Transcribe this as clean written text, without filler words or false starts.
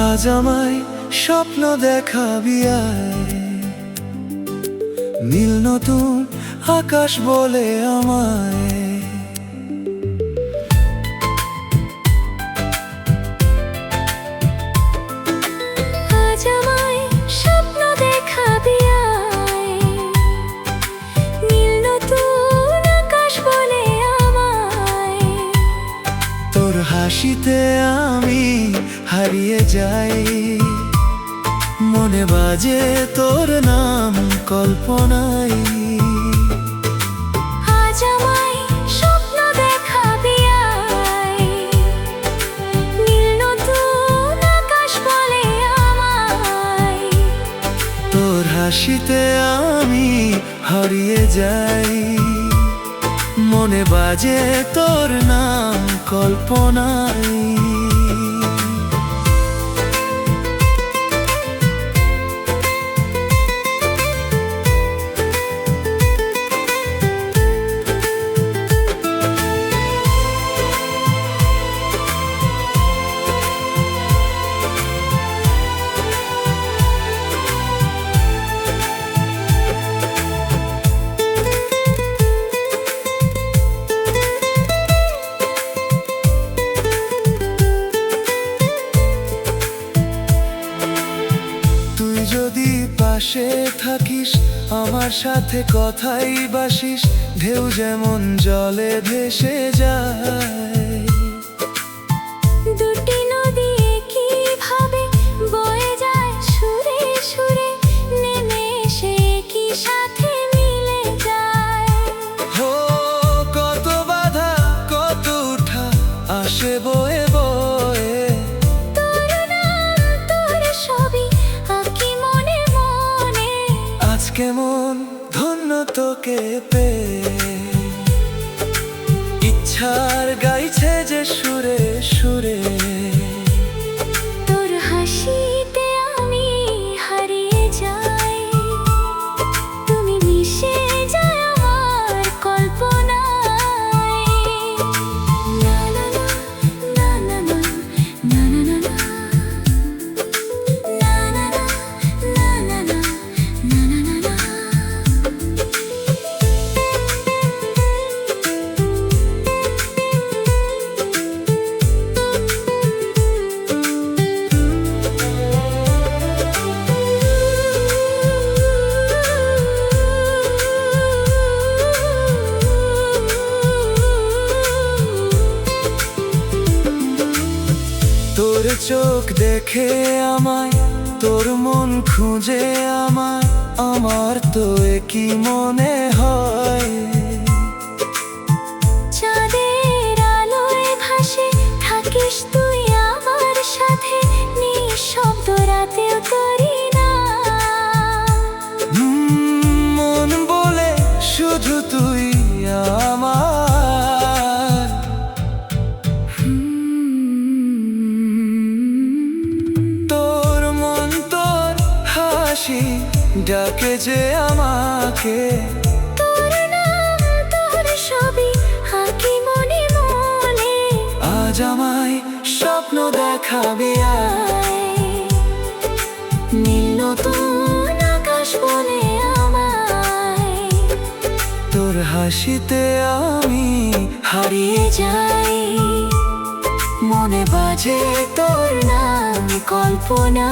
আজ আমায় স্বপ্ন দেখাবি আয়, নীল নতুন আকাশ বলে আমায়। আজ আমায় স্বপ্ন দেখাবি আয়, নীল নতুন আকাশ বলে আমায়। তোর হাসিতে আমি হারিয়ে যাই, মনে বাজে তোর নাম কল্পনায়। আজ আমায় স্বপ্ন দেখাবি আয়, নীল নতুন আকাশ বলে আমায়। তোর হাসিতে আমি হারিয়ে যাই, মনে বাজে তোর নাম কল্পনায়। যদি পাশে থাকিস, আমার সাথে কথাই বাসিস, ঢেউ যেমন জলে ভেসে যায়। দুটি নদী কিভাবে বয়ে যায় সুরে সুরে, নেমে এসে কি সাথে মিলে যায়। হো কত বাধা কত উঠা আসে বয়ে বয়ে, তোর নাম তোর ছবি আঁকি মনে মনে। আজ কেমন ধন্য তোকে পেয়ে, ইচ্ছার গাইছে যে সুরে সুরে। তোর হাসিতে আমি হারিয়ে যাই, তুমি মিশে যায় আমার কল্পনায়। না না না না না না না না না না না না না না না। তোর চোখ দেখে আমায়, তোর মন খুঁজে আমায়, আমার তো একই মনে হয়। চাঁদের আলোয় ভাসে থাকিস তুই আমার সাথে, নিঃশব্দ রাতেও করি না। মন বলে শুধু তুই আমার, তোর মন তোর হাসি ডাকে যে আমাকে। তোর নাম তোর ছবি আঁকি মনে মনে। আজ আমায় স্বপ্ন দেখাবি আয়, নীল নতুন আকাশ বলে আমায়। তোর হাসিতে আমি হারিয়ে যাই, মনে বাজে তোর নাম কল্পনা।